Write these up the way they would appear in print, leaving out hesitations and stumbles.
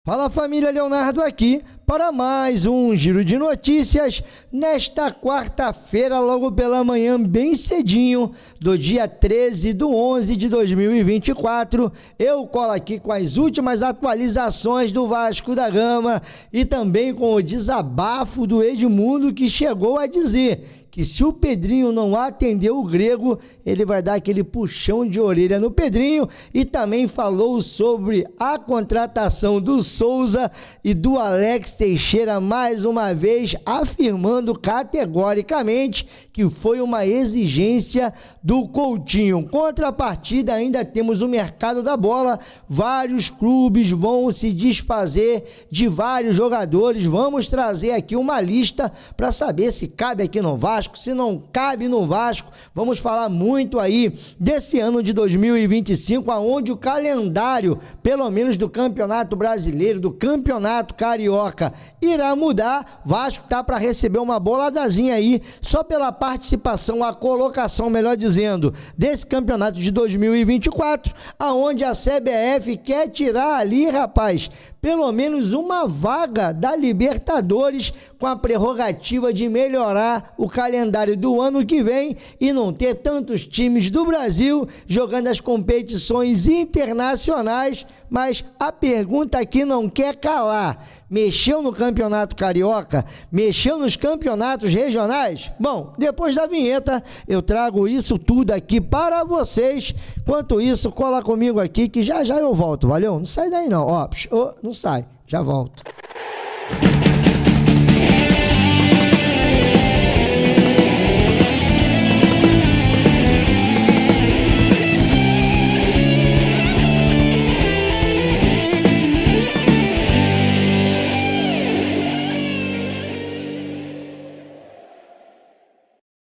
Fala família, Leonardo aqui para mais um Giro de Notícias nesta quarta-feira, logo pela manhã, bem cedinho, do dia 13/11 de 2024. Eu colo aqui com as últimas atualizações do Vasco da Gama e também com o desabafo do Edmundo, que chegou a dizer que se o Pedrinho não atender o Grego, ele vai dar aquele puxão de orelha no Pedrinho, e também falou sobre a contratação do Souza e do Alex Teixeira, mais uma vez afirmando categoricamente que foi uma exigência do Coutinho. Contrapartida, ainda temos o mercado da bola, vários clubes vão se desfazer de vários jogadores. Vamos trazer aqui uma lista para saber se cabe aqui no Vasco, se não cabe no Vasco. Vamos falar muito aí desse ano de 2025, aonde o calendário, pelo menos do Campeonato Brasileiro, do Campeonato Carioca, irá mudar. Vasco tá para receber uma boladazinha aí, só pela participação, a colocação, melhor dizendo, desse campeonato de 2024, aonde a CBF quer tirar ali, rapaz, pelo menos uma vaga da Libertadores, com a prerrogativa de melhorar o calendário do ano que vem e não ter tantos times do Brasil jogando as competições internacionais. Mas a pergunta aqui não quer calar: mexeu no Campeonato Carioca? Mexeu nos campeonatos regionais? Bom, depois da vinheta eu trago isso tudo aqui para vocês. Enquanto isso, cola comigo aqui que já já eu volto, valeu? Não sai daí não, ó, não sai, já volto.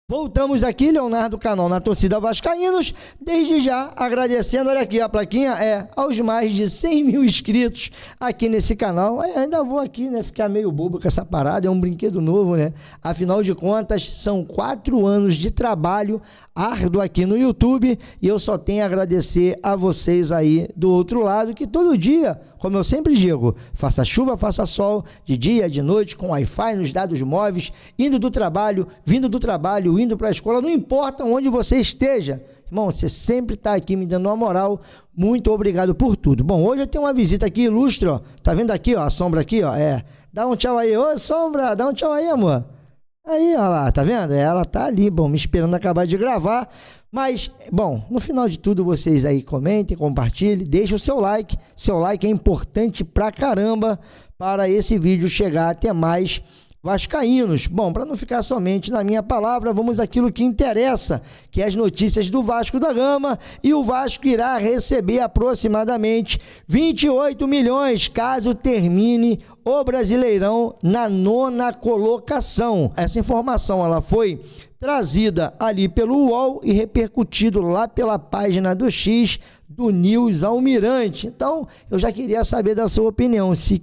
Voltamos aqui, Leonardo Canal, na torcida Vascaínos, desde já agradecendo, olha aqui, a plaquinha aos mais de 100 mil inscritos aqui nesse canal. Ainda vou aqui, né, ficar meio bobo com essa parada, é um brinquedo novo, né? Afinal de contas, são 4 anos de trabalho árduo aqui no YouTube e eu só tenho a agradecer a vocês aí do outro lado, que todo dia, como eu sempre digo, faça chuva, faça sol, de dia, de noite, com Wi-Fi nos dados móveis, indo do trabalho, vindo do trabalho, indo para a escola, não importa onde você esteja, irmão, você sempre está aqui me dando uma moral. Muito obrigado por tudo. Bom, hoje eu tenho uma visita aqui ilustre, ó, tá vendo aqui, ó, a Sombra aqui, ó, dá um tchau aí, ô Sombra, dá um tchau aí, amor. Aí, ó lá, tá vendo? Ela tá ali, bom, me esperando acabar de gravar. Mas, bom, no final de tudo, vocês aí comentem, compartilhem, deixem o seu like. Seu like é importante pra caramba para esse vídeo chegar até mais vascaínos. Bom, para não ficar somente na minha palavra, vamos àquilo que interessa, que é as notícias do Vasco da Gama. E o Vasco irá receber aproximadamente 28 milhões caso termine o Brasileirão na 9ª colocação. Essa informação ela foi trazida ali pelo UOL e repercutido lá pela página do X do News Almirante. Então, eu já queria saber da sua opinião, se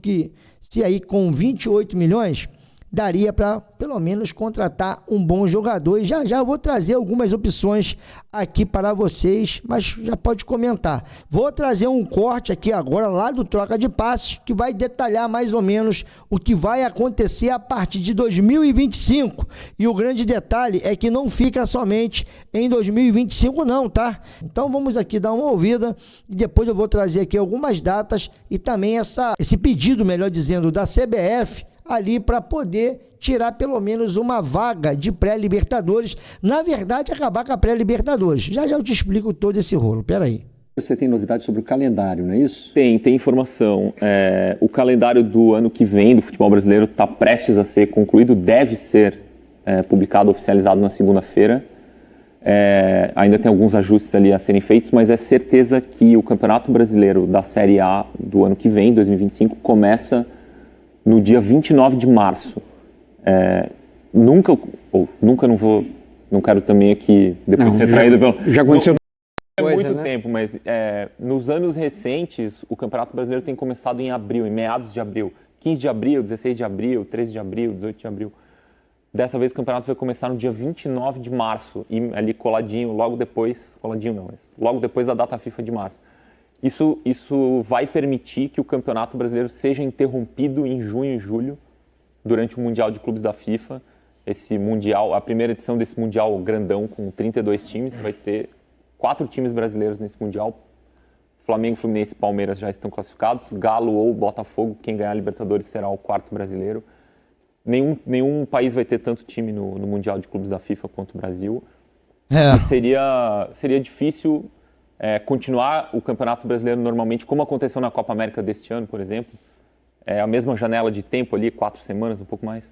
aí com 28 milhões daria para pelo menos contratar um bom jogador. E já já eu vou trazer algumas opções aqui para vocês, mas já pode comentar. Vou trazer um corte aqui agora lá do Troca de Passes, que vai detalhar mais ou menos o que vai acontecer a partir de 2025. E o grande detalhe é que não fica somente em 2025 não, tá? Então vamos aqui dar uma ouvida e depois eu vou trazer aqui algumas datas e também esse pedido, melhor dizendo, da CBF ali para poder tirar pelo menos uma vaga de pré-libertadores. Na verdade, acabar com a pré-libertadores. Já já eu te explico todo esse rolo. Pera aí. Você tem novidades sobre o calendário, não é isso? Tem informação. O calendário do ano que vem do futebol brasileiro está prestes a ser concluído, deve ser publicado, oficializado na segunda-feira. Ainda tem alguns ajustes ali a serem feitos, mas é certeza que o Campeonato Brasileiro da Série A do ano que vem, 2025, começa no dia 29 de março. Nunca não quero também aqui depois ser traído pelo... Já aconteceu muito tempo, mas nos anos recentes o Campeonato Brasileiro tem começado em abril, em meados de abril. 15 de abril, 16 de abril, 13 de abril, 18 de abril. Dessa vez o campeonato vai começar no dia 29 de março, e ali coladinho, logo depois da data FIFA de março. Isso vai permitir que o Campeonato Brasileiro seja interrompido em junho e julho, durante o Mundial de Clubes da FIFA. Esse Mundial, a primeira edição desse Mundial grandão, com 32 times, vai ter 4 times brasileiros nesse Mundial. Flamengo, Fluminense e Palmeiras já estão classificados. Galo ou Botafogo, quem ganhar a Libertadores será o 4º brasileiro. Nenhum país vai ter tanto time no Mundial de Clubes da FIFA quanto o Brasil. E seria difícil continuar o Campeonato Brasileiro normalmente, como aconteceu na Copa América deste ano, por exemplo. A mesma janela de tempo ali, 4 semanas, um pouco mais,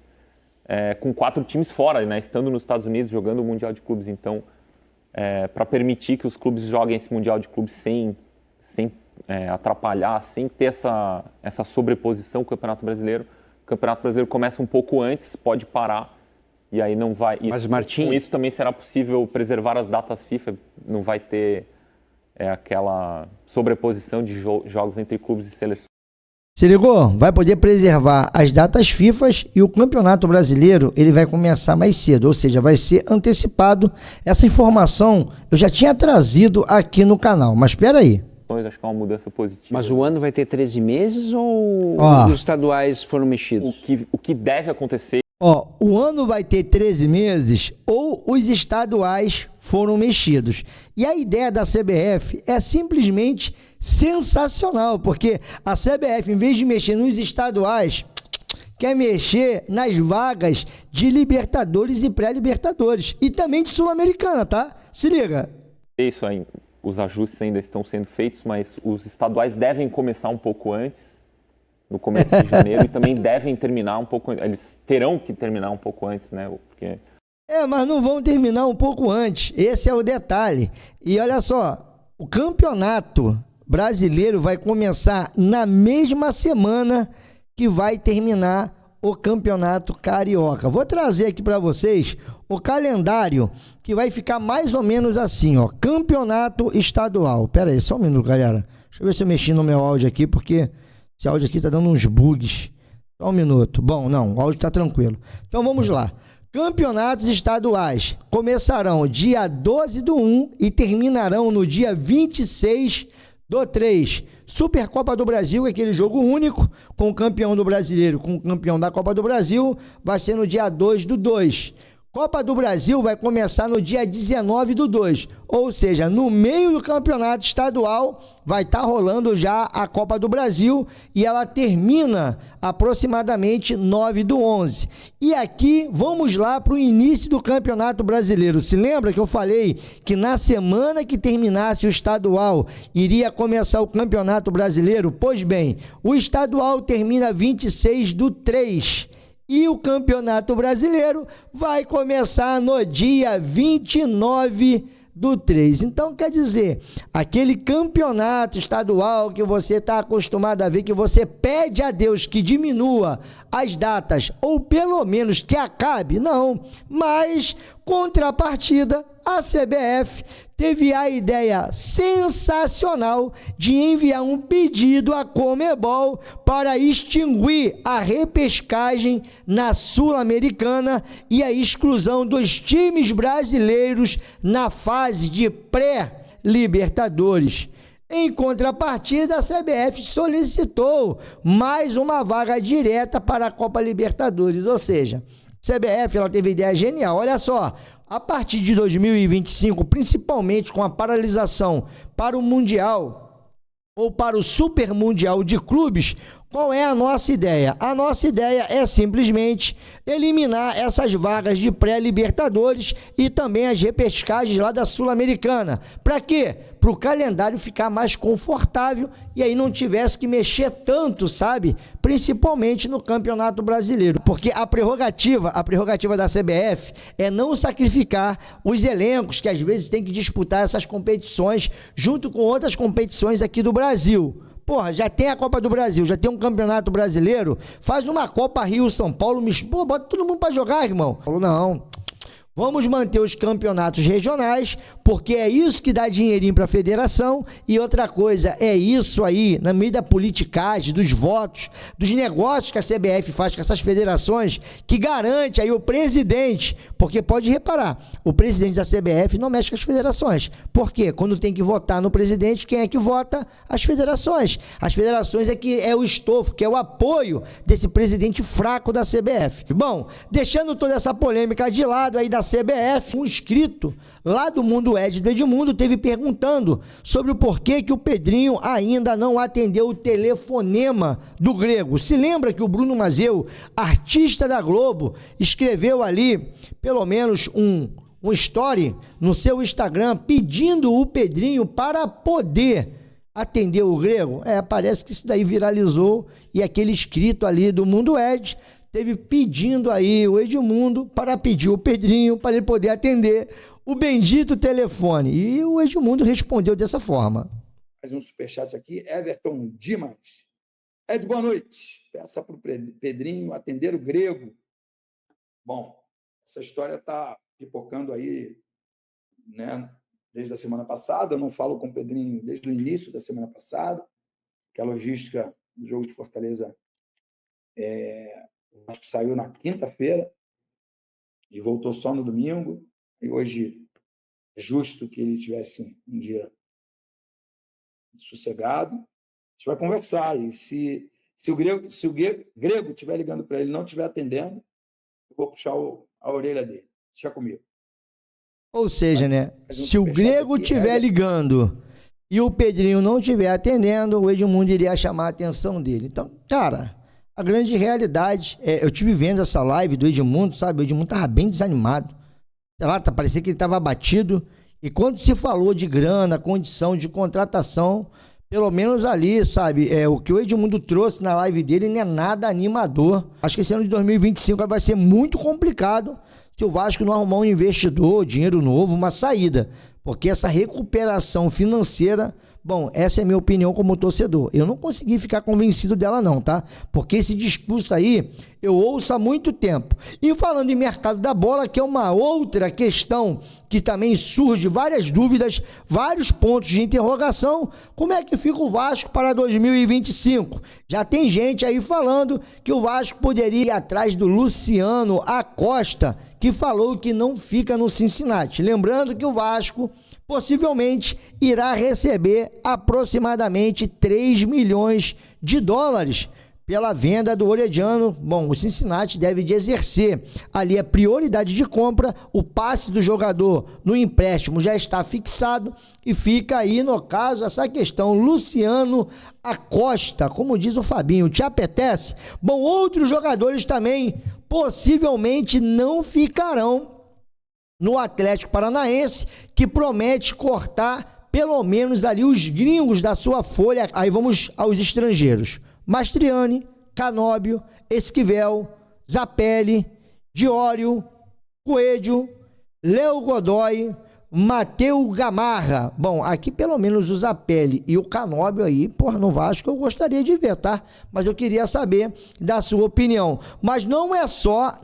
com 4 times fora, né, estando nos Estados Unidos, jogando o Mundial de Clubes. Então, para permitir que os clubes joguem esse Mundial de Clubes sem atrapalhar, sem ter essa sobreposição com o Campeonato Brasileiro, o Campeonato Brasileiro começa um pouco antes, pode parar, e aí não vai... Mas, Martim... Com isso também será possível preservar as datas FIFA, não vai ter aquela sobreposição de jogos entre clubes e seleções. Se ligou? Vai poder preservar as datas FIFA e o Campeonato Brasileiro ele vai começar mais cedo, ou seja, vai ser antecipado. Essa informação eu já tinha trazido aqui no canal, mas espera aí. Acho que é uma mudança positiva. Mas o ano vai ter 13 meses ou os estaduais foram mexidos? O que deve acontecer... O ano vai ter 13 meses ou os estaduais foram mexidos. E a ideia da CBF é simplesmente sensacional, porque a CBF, em vez de mexer nos estaduais, quer mexer nas vagas de Libertadores e pré-Libertadores. E também de Sul-Americana, tá? Se liga. Isso aí, os ajustes ainda estão sendo feitos, mas os estaduais devem começar um pouco antes, no começo de janeiro, e também devem terminar um pouco antes. Eles terão que terminar um pouco antes, né? Porque... mas não vão terminar um pouco antes. Esse é o detalhe. E olha só, o Campeonato Brasileiro vai começar na mesma semana que vai terminar o Campeonato Carioca. Vou trazer aqui para vocês o calendário que vai ficar mais ou menos assim, ó. Campeonato Estadual. Pera aí, só um minuto, galera. Deixa eu ver se eu mexi no meu áudio aqui, porque esse áudio aqui tá dando uns bugs. Só um minuto. Bom, não, o áudio tá tranquilo. Então vamos lá. Campeonatos estaduais começarão dia 12/1 e terminarão no dia 26/3. Supercopa do Brasil, aquele jogo único, com o campeão do Brasileiro, com o campeão da Copa do Brasil, vai ser no dia 2/2. Copa do Brasil vai começar no dia 19/2, ou seja, no meio do campeonato estadual vai estar rolando já a Copa do Brasil e ela termina aproximadamente 9/11. E aqui vamos lá para o início do Campeonato Brasileiro. Se lembra que eu falei que na semana que terminasse o estadual iria começar o Campeonato Brasileiro? Pois bem, o estadual termina 26/3. E o Campeonato Brasileiro vai começar no dia 29/3. Então, quer dizer, aquele campeonato estadual que você está acostumado a ver, que você pede a Deus que diminua as datas, ou pelo menos que acabe, não. Mas, contrapartida, a CBF teve a ideia sensacional de enviar um pedido à Conmebol para extinguir a repescagem na Sul-Americana e a exclusão dos times brasileiros na fase de pré-Libertadores. Em contrapartida, a CBF solicitou mais uma vaga direta para a Copa Libertadores, ou seja, a CBF ela teve ideia genial. Olha só, a partir de 2025, principalmente com a paralisação para o Mundial ou para o Super Mundial de Clubes, qual é a nossa ideia? A nossa ideia é simplesmente eliminar essas vagas de pré-Libertadores e também as repescagens lá da Sul-Americana. Para quê? Para o calendário ficar mais confortável e aí não tivesse que mexer tanto, sabe? Principalmente no Campeonato Brasileiro. Porque a prerrogativa da CBF é não sacrificar os elencos que às vezes tem que disputar essas competições junto com outras competições aqui do Brasil. Porra, já tem a Copa do Brasil, já tem um Campeonato Brasileiro, faz uma Copa Rio-São Paulo, bota todo mundo pra jogar, irmão. Falou, não, Vamos manter os campeonatos regionais, porque é isso que dá dinheirinho para a federação. E outra coisa, é isso aí, na meio da politicagem, dos votos, dos negócios que a CBF faz com essas federações, que garante aí o presidente, porque pode reparar, o presidente da CBF não mexe com as federações. Por quê? Quando tem que votar no presidente, quem é que vota? As federações. As federações é que é o estofo, que é o apoio desse presidente fraco da CBF. Bom, deixando toda essa polêmica de lado aí da CBF, um inscrito lá do Mundo Ed do Edmundo teve perguntando sobre o porquê que o Pedrinho ainda não atendeu o telefonema do Grego. Se lembra que o Bruno Mazeu, artista da Globo, escreveu ali pelo menos um story no seu Instagram pedindo o Pedrinho para poder atender o Grego? Parece que isso daí viralizou e aquele inscrito ali do Mundo Ed teve pedindo aí o Edmundo para pedir o Pedrinho para ele poder atender o bendito telefone. E o Edmundo respondeu dessa forma. Mais um superchat aqui, Everton Dimas. Ed, boa noite. Peça para o Pedrinho atender o Grego. Bom, essa história está pipocando aí, né, desde a semana passada. Eu não falo com o Pedrinho desde o início da semana passada, que a logística do jogo de Fortaleza acho que saiu na quinta-feira e voltou só no domingo. E hoje é justo que ele tivesse um dia sossegado. A gente vai conversar. E se o Grego estiver ligando para ele e não estiver atendendo, eu vou puxar a orelha dele. Deixa comigo. Ou seja, né? Se o Grego estiver ligando e o Pedrinho não estiver atendendo, o Edmundo iria chamar a atenção dele. Então, cara, a grande realidade, eu tive vendo essa live do Edmundo, sabe? O Edmundo estava bem desanimado. Sei lá, parecia que ele estava abatido. E quando se falou de grana, condição de contratação, pelo menos ali, sabe? O que o Edmundo trouxe na live dele não é nada animador. Acho que esse ano de 2025 vai ser muito complicado se o Vasco não arrumar um investidor, dinheiro novo, uma saída. Porque essa recuperação financeira, bom, essa é a minha opinião como torcedor. Eu não consegui ficar convencido dela não, tá? Porque esse discurso aí eu ouço há muito tempo. E falando em mercado da bola, que é uma outra questão que também surge várias dúvidas, vários pontos de interrogação, como é que fica o Vasco para 2025? Já tem gente aí falando que o Vasco poderia ir atrás do Luciano Acosta, que falou que não fica no Cincinnati. Lembrando que o Vasco possivelmente irá receber aproximadamente 3 milhões de dólares pela venda do Orediano. Bom, o Cincinnati deve de exercer ali a prioridade de compra, o passe do jogador no empréstimo já está fixado e fica aí, no caso, essa questão Luciano Acosta, como diz o Fabinho, te apetece? Bom, outros jogadores também possivelmente não ficarão no Atlético Paranaense, que promete cortar pelo menos ali os gringos da sua folha. Aí vamos aos estrangeiros: Mastriani, Canóbio, Esquivel, Zapelli, Diório, Coelho, Léo Godoy, Mateu Gamarra. Bom, aqui pelo menos o Zapelli e o Canóbio aí, no Vasco eu gostaria de ver, tá? Mas eu queria saber da sua opinião. Mas não é só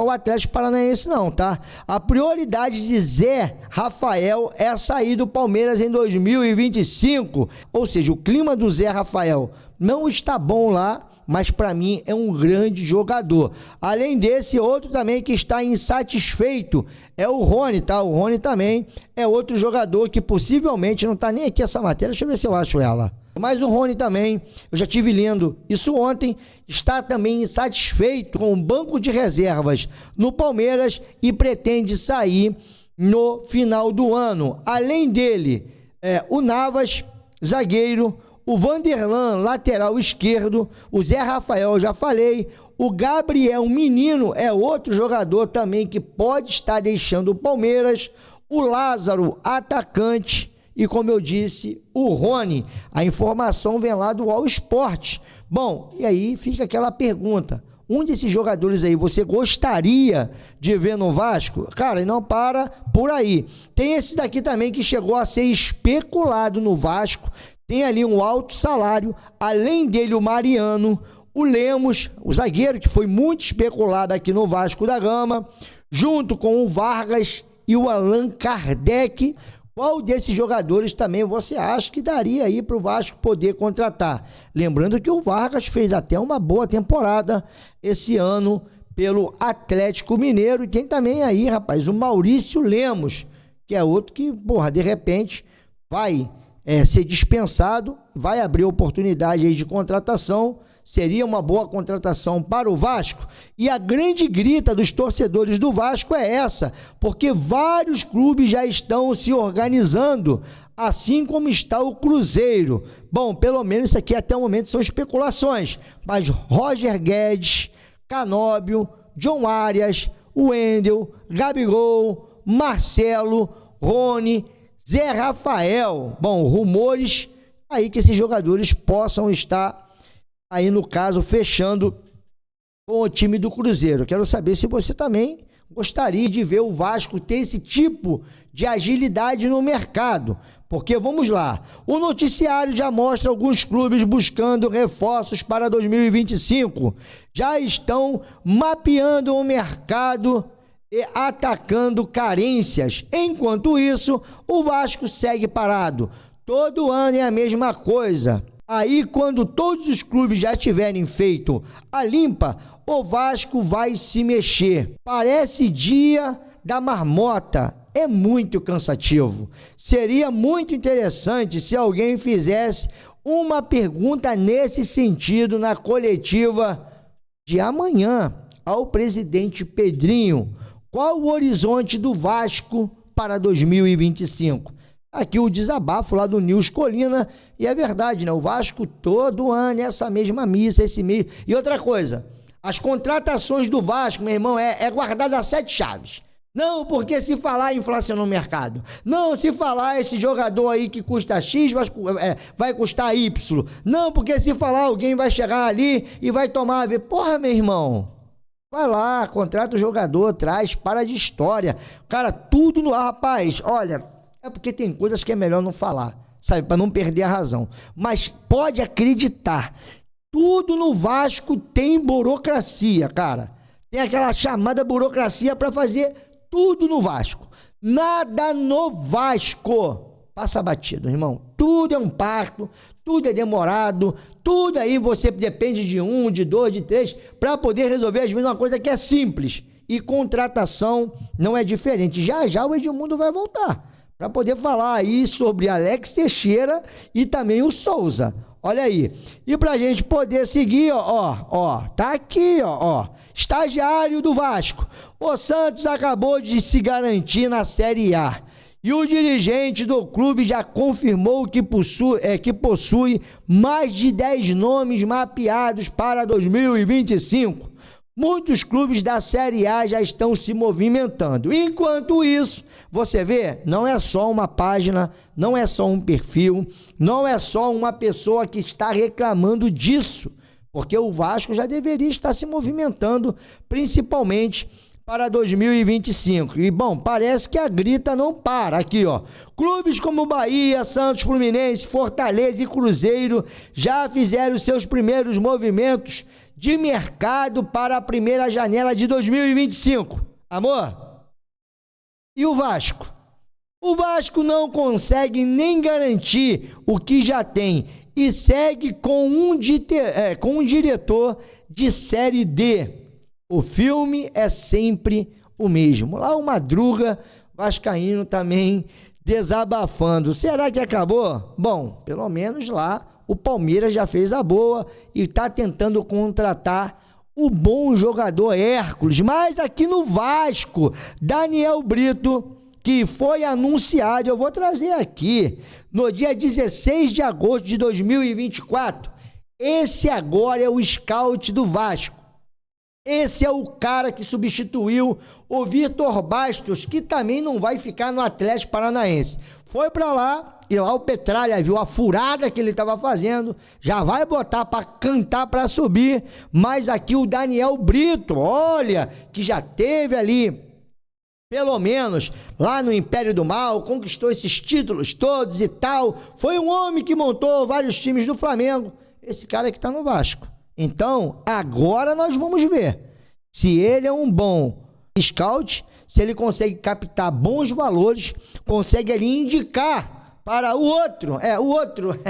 o Atlético Paranaense não, tá? A prioridade de Zé Rafael é sair do Palmeiras em 2025. Ou seja, o clima do Zé Rafael não está bom lá, mas para mim é um grande jogador. Além desse, outro também que está insatisfeito é o Rony, tá? O Rony também é outro jogador que possivelmente, não está nem aqui essa matéria, deixa eu ver se eu acho ela. Mas o Rony também, eu já tive lendo isso ontem, está também insatisfeito com o banco de reservas no Palmeiras e pretende sair no final do ano. Além dele, o Navas, zagueiro, o Vanderlan, lateral esquerdo, o Zé Rafael, já falei, o Gabriel Menino é outro jogador também que pode estar deixando o Palmeiras, o Lázaro, atacante, e como eu disse, o Rony. A informação vem lá do All Sport. Bom, e aí fica aquela pergunta: um desses jogadores aí você gostaria de ver no Vasco? Cara, e não para por aí. Tem esse daqui também que chegou a ser especulado no Vasco, tem ali um alto salário, além dele o Mariano, o Lemos, o zagueiro que foi muito especulado aqui no Vasco da Gama, junto com o Vargas e o Allan Kardec. Qual desses jogadores também você acha que daria aí para o Vasco poder contratar? Lembrando que o Vargas fez até uma boa temporada esse ano pelo Atlético Mineiro. E tem também aí, rapaz, o Maurício Lemos, que é outro que, de repente vai ser dispensado, vai abrir oportunidade aí de contratação. Seria uma boa contratação para o Vasco. E a grande grita dos torcedores do Vasco é essa, porque vários clubes já estão se organizando, assim como está o Cruzeiro. Bom, pelo menos isso aqui até o momento são especulações, mas Roger Guedes, Canóbio, John Arias, Wendel, Gabigol, Marcelo, Rony, Zé Rafael. Bom, rumores aí que esses jogadores possam estar aí, no caso, fechando com o time do Cruzeiro. Quero saber se você também gostaria de ver o Vasco ter esse tipo de agilidade no mercado. Porque, vamos lá, o noticiário já mostra alguns clubes buscando reforços para 2025. Já estão mapeando o mercado e atacando carências. Enquanto isso, o Vasco segue parado. Todo ano é a mesma coisa. Aí, quando todos os clubes já tiverem feito a limpa, o Vasco vai se mexer. Parece dia da marmota. É muito cansativo. Seria muito interessante se alguém fizesse uma pergunta nesse sentido na coletiva de amanhã ao presidente Pedrinho. Qual o horizonte do Vasco para 2025? Aqui o desabafo lá do Nils Colina, e é verdade, né? O Vasco todo ano, essa mesma missa, esse mesmo... E outra coisa, as contratações do Vasco, meu irmão, é guardada a 7 chaves. Não, porque se falar inflacionou o mercado. Não, se falar esse jogador aí que custa X, vai custar Y. Não, porque se falar alguém vai chegar ali e vai tomar a ver. Porra, meu irmão, vai lá, contrata o jogador, traz, para de história. Cara, tudo no... Rapaz, olha... É porque tem coisas que é melhor não falar, sabe? Para não perder a razão. Mas pode acreditar, tudo no Vasco tem burocracia, cara. Tem aquela chamada burocracia para fazer tudo no Vasco. Nada no Vasco passa batido, irmão. Tudo é um parto, tudo é demorado, tudo aí você depende de 1, de 2, de 3, para poder resolver às vezes uma coisa que é simples. E contratação não é diferente. Já já o Edmundo vai voltar para poder falar aí sobre Alex Teixeira e também o Souza. Olha aí. E pra gente poder seguir, tá aqui, estagiário do Vasco. O Santos acabou de se garantir na Série A. E o dirigente do clube já confirmou que possui mais de 10 nomes mapeados para 2025. Muitos clubes da Série A já estão se movimentando. Enquanto isso, você vê, não é só uma página, não é só um perfil, não é só uma pessoa que está reclamando disso, porque o Vasco já deveria estar se movimentando, principalmente para 2025. E, bom, parece que a grita não para. Aqui, clubes como Bahia, Santos, Fluminense, Fortaleza e Cruzeiro já fizeram seus primeiros movimentos de mercado para a primeira janela de 2025. Amor? E o Vasco? O Vasco não consegue nem garantir o que já tem e segue com um diretor de Série D. O filme é sempre o mesmo. Lá o Madruga vascaíno também desabafando. Será que acabou? Bom, pelo menos lá o Palmeiras já fez a boa e está tentando contratar o bom jogador Hércules. Mas aqui no Vasco, Daniel Brito, que foi anunciado, eu vou trazer aqui, no dia 16 de agosto de 2024. Esse agora é o scout do Vasco. Esse é o cara que substituiu o Vitor Bastos, que também não vai ficar no Atlético Paranaense. Foi para lá e lá o Petralha viu a furada que ele estava fazendo, já vai botar para cantar para subir. Mas aqui o Daniel Brito, olha, que já teve ali, pelo menos lá no Império do Mal, conquistou esses títulos todos e tal. Foi um homem que montou vários times do Flamengo. Esse cara que está no Vasco. Então, agora nós vamos ver se ele é um bom Scout, se ele consegue captar bons valores, consegue ali indicar para o outro.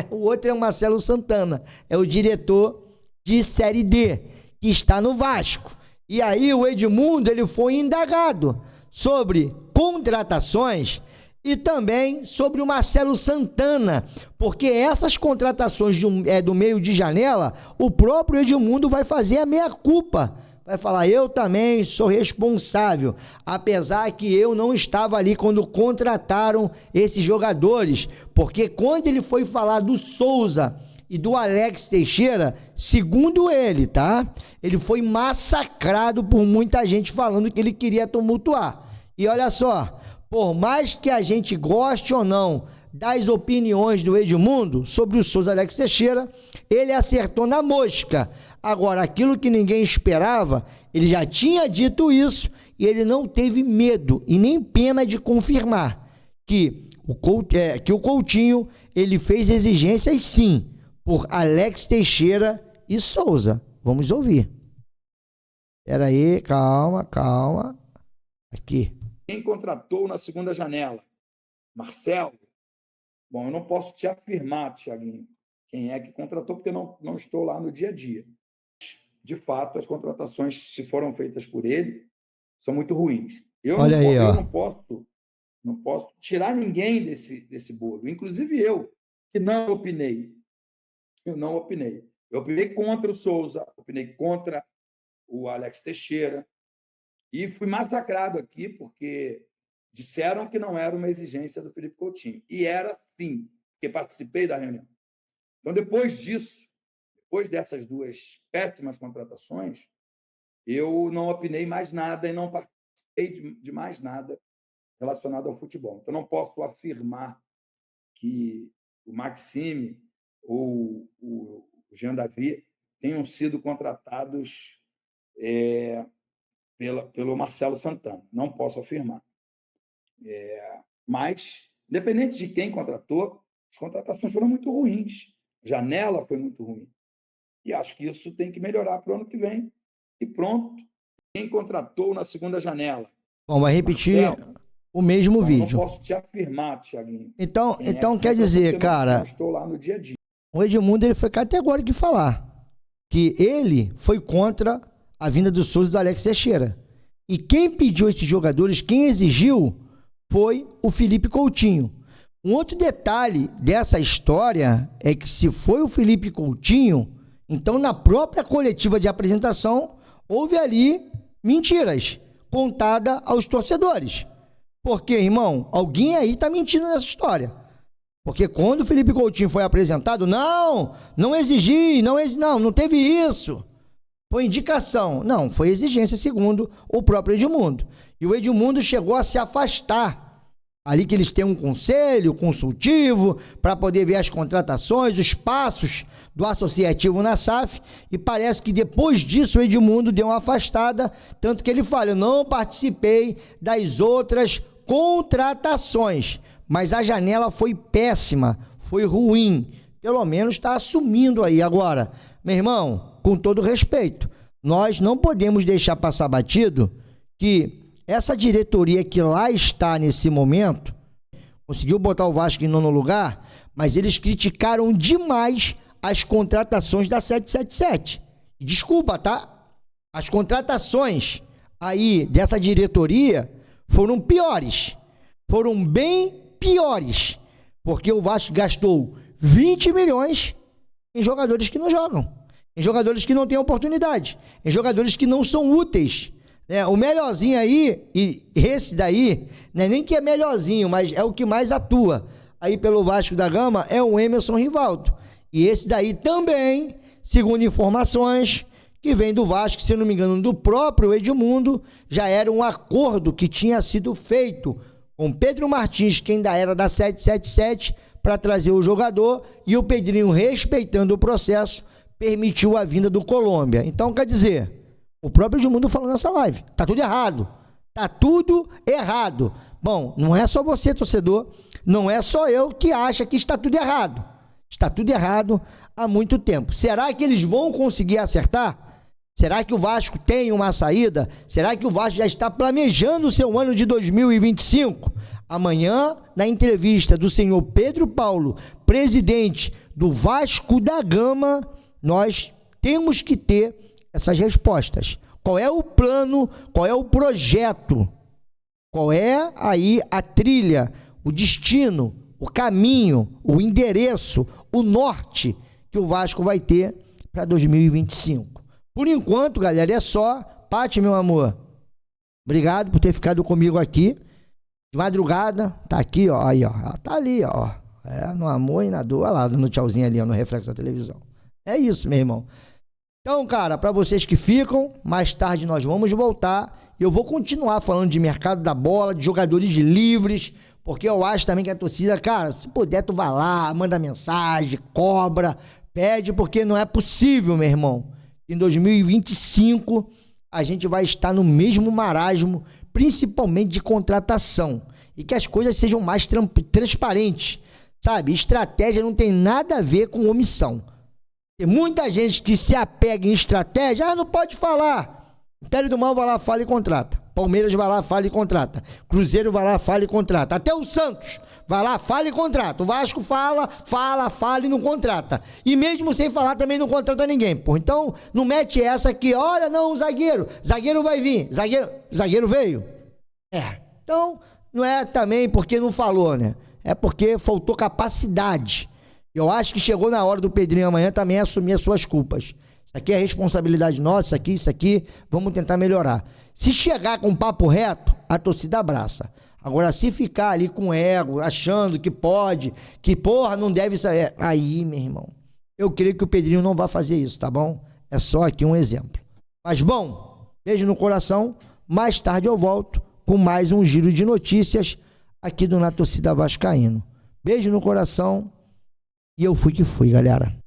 O outro é o Marcelo Santana, é o diretor de Série D, que está no Vasco. E aí o Edmundo, ele foi indagado sobre contratações e também sobre o Marcelo Santana, porque essas contratações do meio de janela, o próprio Edmundo vai fazer a meia-culpa. Vai falar, eu também sou responsável, apesar que eu não estava ali quando contrataram esses jogadores, porque quando ele foi falar do Souza e do Alex Teixeira, segundo ele, tá? Ele foi massacrado por muita gente falando que ele queria tumultuar. E olha só, por mais que a gente goste ou não das opiniões do Edmundo sobre o Souza Alex Teixeira, ele acertou na mosca. Agora, aquilo que ninguém esperava, ele já tinha dito isso e ele não teve medo e nem pena de confirmar que o Coutinho, ele fez exigências sim por Alex Teixeira e Souza. Vamos ouvir. Espera aí, calma. Aqui. Quem contratou na segunda janela? Marcelo? Bom, eu não posso te afirmar, Thiaguinho, quem é que contratou, porque eu não estou lá no dia a dia. De fato, as contratações, se foram feitas por ele, são muito ruins. Eu não posso tirar ninguém desse bolo, inclusive eu, que não opinei. Eu não opinei. Eu opinei contra o Souza, opinei contra o Alex Teixeira e fui massacrado aqui porque disseram que não era uma exigência do Felipe Coutinho. E era sim, porque participei da reunião. Então, depois disso, depois dessas duas péssimas contratações, eu não opinei mais nada e não participei de mais nada relacionado ao futebol. Então, não posso afirmar que o Maxime ou o Jean Davi tenham sido contratados pelo Marcelo Santana. Não posso afirmar. Mas, independente de quem contratou, as contratações foram muito ruins. A janela foi muito ruim. E acho que isso tem que melhorar para o ano que vem. E pronto. Quem contratou na segunda janela? Bom, vai repetir Marcelo, o mesmo vídeo. Não posso te afirmar, Thiaguinho. Então quer dizer, cara... Eu estou lá no dia a dia. O Edmundo, ele foi categórico em falar que ele foi contra a vinda do Souza e do Alex Teixeira. E quem pediu esses jogadores, quem exigiu, foi o Felipe Coutinho. Um outro detalhe dessa história é que se foi o Felipe Coutinho, então na própria coletiva de apresentação houve ali mentiras contadas aos torcedores. Porque, irmão, alguém aí está mentindo nessa história. Porque quando o Felipe Coutinho foi apresentado, não exigi, não teve isso. Foi indicação. Não, foi exigência segundo o próprio Edmundo. E o Edmundo chegou a se afastar. Ali que eles têm um conselho consultivo para poder ver as contratações, os passos do associativo na SAF. E parece que depois disso o Edmundo deu uma afastada. Tanto que ele fala, eu não participei das outras contratações. Mas a janela foi péssima, foi ruim. Pelo menos está assumindo aí. Agora, meu irmão, com todo respeito, nós não podemos deixar passar batido que essa diretoria que lá está nesse momento, conseguiu botar o Vasco em nono lugar, mas eles criticaram demais as contratações da 777. Desculpa, tá? As contratações aí dessa diretoria foram piores, foram bem piores, porque o Vasco gastou 20 milhões em jogadores que não jogam, em jogadores que não têm oportunidade, em jogadores que não são úteis. O melhorzinho aí, e esse daí, não é nem que é melhorzinho, mas é o que mais atua aí pelo Vasco da Gama, é o Emerson Rivaldo. E esse daí também, segundo informações que vem do Vasco, se não me engano, do próprio Edmundo, já era um acordo que tinha sido feito com Pedro Martins, que ainda era da 777, para trazer o jogador, e o Pedrinho, respeitando o processo, permitiu a vinda do Colômbia. Então, quer dizer, o próprio Edmundo falou nessa live, tá tudo errado, tá tudo errado. Bom, não é só você, torcedor, não é só eu que acha que está tudo errado há muito tempo. Será que eles vão conseguir acertar? Será que o Vasco tem uma saída? Será que o Vasco já está planejando o seu ano de 2025? Amanhã, na entrevista do senhor Pedro Paulo, presidente do Vasco da Gama, nós temos que ter essas respostas. Qual é o plano? Qual é o projeto? Qual é aí a trilha, o destino, o caminho, o endereço, o norte que o Vasco vai ter para 2025? Por enquanto, galera, é só. Paty, meu amor, obrigado por ter ficado comigo aqui. De madrugada, tá aqui, ó, aí, ó, ela tá ali, ó, no amor e na dor, olha lá, dando tchauzinho ali, ó, no reflexo da televisão. É isso, meu irmão. Então, cara, para vocês que ficam, mais tarde nós vamos voltar. Eu vou continuar falando de mercado da bola, de jogadores livres, porque eu acho também que a torcida, cara, se puder, tu vai lá, manda mensagem, cobra, pede, porque não é possível, meu irmão. Em 2025, a gente vai estar no mesmo marasmo, principalmente de contratação, e que as coisas sejam mais transparentes, sabe? Estratégia não tem nada a ver com omissão. Tem muita gente que se apega em estratégia, não pode falar. Império do Mal vai lá, fala e contrata. Palmeiras vai lá, fala e contrata. Cruzeiro vai lá, fala e contrata. Até o Santos vai lá, fala e contrata. O Vasco fala e não contrata. E mesmo sem falar, também não contrata ninguém, pô. Então, não mete essa aqui, olha, não, o zagueiro vai vir. Zagueiro veio? Então, não é também porque não falou, né? É porque faltou capacidade. Eu acho que chegou na hora do Pedrinho amanhã também assumir as suas culpas. Isso aqui é responsabilidade nossa, isso aqui, vamos tentar melhorar. Se chegar com papo reto, a torcida abraça. Agora, se ficar ali com ego, achando que pode, que porra, não deve sair, aí, meu irmão, eu creio que o Pedrinho não vai fazer isso, tá bom? É só aqui um exemplo. Mas, bom, beijo no coração. Mais tarde eu volto com mais um giro de notícias aqui do Na Torcida Vascaíno. Beijo no coração e eu fui que fui, galera.